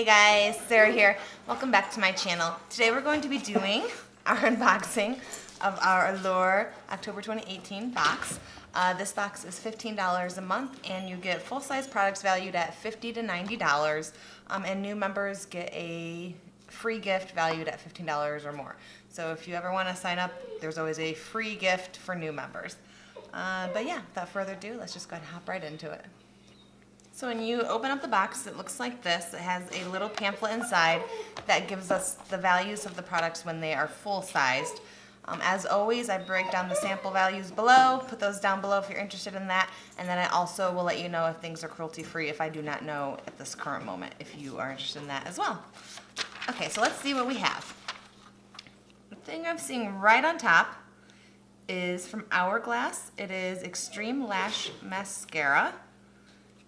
Hey guys, Sarah here. Welcome back to my channel. Today we're going to be doing our unboxing of our Allure October 2018 box. This box is $15 a month and you get full-size products valued at $50 to $90, and new members get a free gift valued at $15 or more. So if you ever want to sign up, there's always a free gift for new members. But yeah, without further ado, let's just go ahead and hop right into it. So when you open up the box, it looks like this. It has a little pamphlet inside that gives us the values of the products when they are full-sized. As always, I break down the sample values below, put those down below if you're interested in that, and then I also will let you know if things are cruelty-free if I do not know at this current moment, if you are interested in that as well. Okay, so let's see what we have. The thing I'm seeing right on top is from Hourglass. It is Extreme Lash Mascara,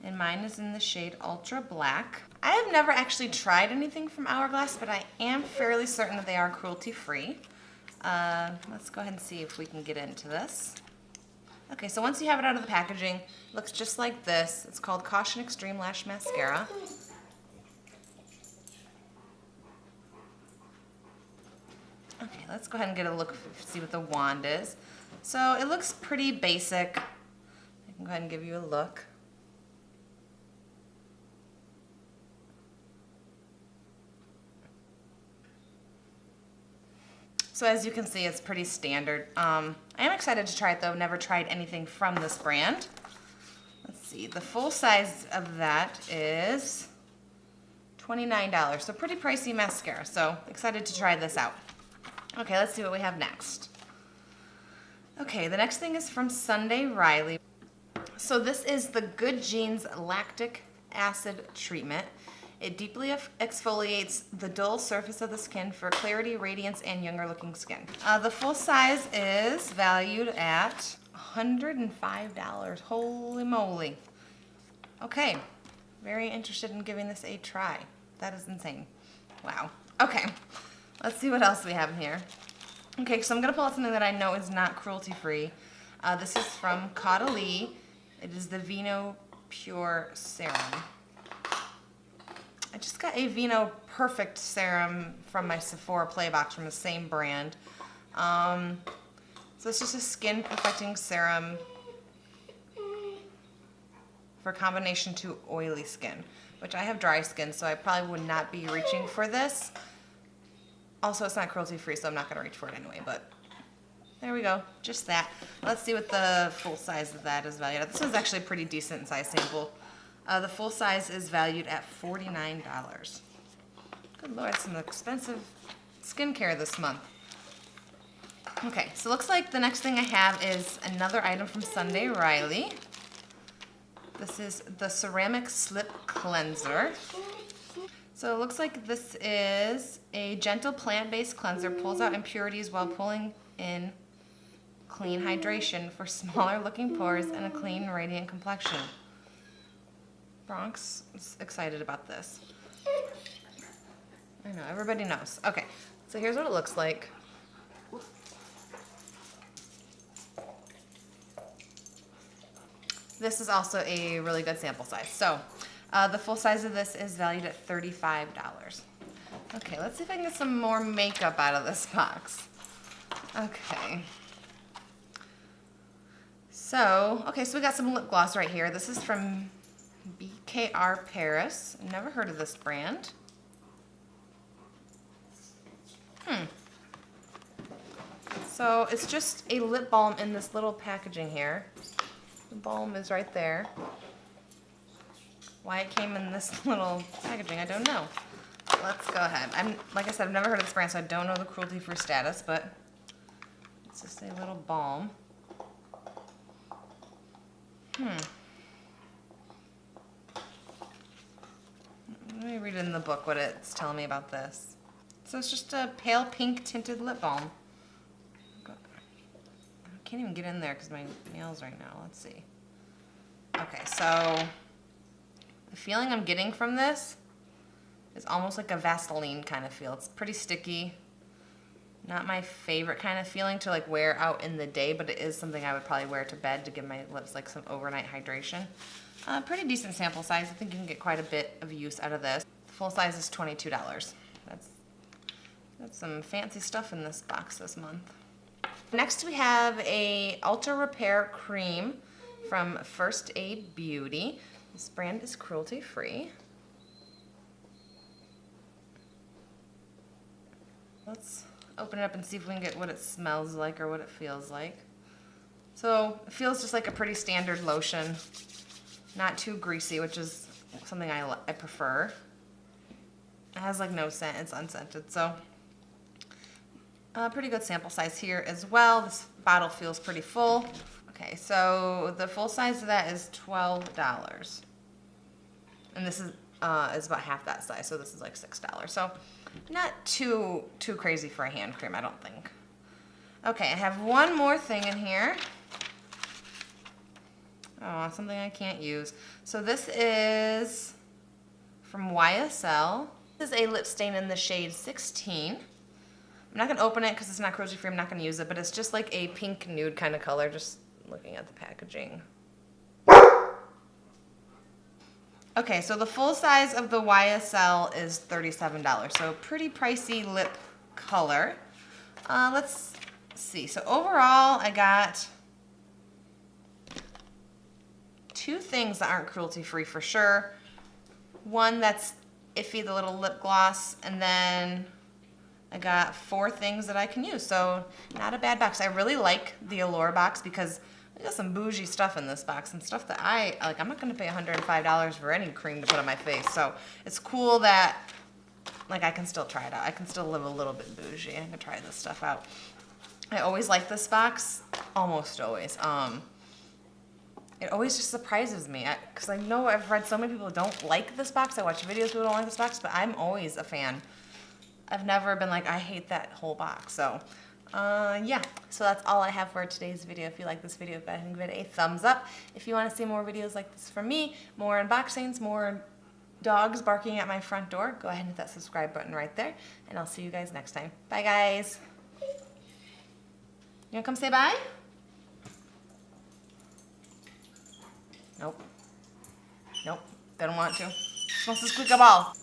and mine is in the shade Ultra Black. I have never actually tried anything from Hourglass, but I am fairly certain that they are cruelty-free. Let's go ahead and see if we can get into this. Okay, so once you have it out of the packaging, it looks just like this. It's called Caution Extreme Lash Mascara. Okay, let's go ahead and get a look, see what the wand is. So it looks pretty basic. I can go ahead and give you a look. So as you can see, it's pretty standard. I am excited to try it though. Never tried anything from this brand. Let's see, the full size of that is $29. So pretty pricey mascara. So excited to try this out. Okay, let's see what we have next. Okay, the next thing is from Sunday Riley. So this is the Good Genes Lactic Acid Treatment. It deeply exfoliates the dull surface of the skin for clarity, radiance, and younger looking skin. The full size is valued at $105. Holy moly. Okay, very interested in giving this a try. That is insane. Wow. Okay, let's see what else we have in here. Okay, so I'm gonna pull out something that I know is not cruelty-free. This is from Caudalie. It is the Vinopure Serum. I just got a Vino Perfect Serum from my Sephora Play box from the same brand. So it's just a skin perfecting serum for combination to oily skin, which I have dry skin, so I probably would not be reaching for this. Also, it's not cruelty free, so I'm not gonna reach for it anyway, but there we go, just that. Let's see what the full size of that is valued at. This one's actually a pretty decent size sample. The full size is valued at $49. Good Lord, some expensive skincare this month. Okay, so looks like the next thing I have is another item from Sunday Riley. This is the Ceramic Slip Cleanser. So it looks like this is a gentle plant-based cleanser, pulls out impurities while pulling in clean hydration for smaller looking pores and a clean, radiant complexion. Bronx is excited about this. I know, everybody knows. Okay, so here's what it looks like. This is also a really good sample size. So the full size of this is valued at $35. Okay, let's see if I can get some more makeup out of this box. Okay. So we got some lip gloss right here. This is from BKR Paris. Never heard of this brand. So it's just a lip balm in this little packaging here. The balm is right there. Why it came in this little packaging, I don't know. Let's go ahead. Like I said, I've never heard of this brand, so I don't know the cruelty free status, but it's just a little balm. Let me read in the book what it's telling me about this. So it's just a pale pink tinted lip balm. I can't even get in there because my nails right now. Let's see. Okay, so the feeling I'm getting from this is almost like a Vaseline kind of feel. It's pretty sticky. Not my favorite kind of feeling to like wear out in the day, but it is something I would probably wear to bed to give my lips like some overnight hydration. Pretty decent sample size. I think you can get quite a bit of use out of this. Full size is $22. That's some fancy stuff in this box this month. Next we have a Ultra Repair Cream from First Aid Beauty. This brand is cruelty free. Let's open it up and see if we can get what it smells like or what it feels like. So it feels just like a pretty standard lotion. Not too greasy, which is something I prefer. It has like no scent, it's unscented, so pretty good sample size here as well. This bottle feels pretty full. Okay, so the full size of that is $12. And this is about half that size, so this is like $6. So not too crazy for a hand cream, I don't think. Okay, I have one more thing in here. Oh, something I can't use. So this is from YSL. This is a lip stain in the shade 16. I'm not going to open it because it's not cruelty free. I'm not going to use it, but it's just like a pink nude kind of color, just looking at the packaging. Okay, so the full size of the YSL is $37, so pretty pricey lip color. Let's see. So overall, I got 2 things that aren't cruelty free for sure. One that's iffy, the little lip gloss, and then I got 4 things that I can use, so not a bad box. I really like the Allure box because I got some bougie stuff in this box, and stuff that I like. I'm not going to pay $105 for any cream to put on my face, so it's cool that like I can still try it out. I can still live a little bit bougie. I can try this stuff out. I always like this box, almost always. It always just surprises me because I know I've read so many people who don't like this box. I watch videos people don't like this box, but I'm always a fan. I've never been like, I hate that whole box. So, yeah. So that's all I have for today's video. If you like this video, go ahead and give it a thumbs up. If you want to see more videos like this from me, more unboxings, more dogs barking at my front door, go ahead and hit that subscribe button right there. And I'll see you guys next time. Bye, guys. You want to come say bye? Nope. Nope. They don't want to. She wants to squeak a ball.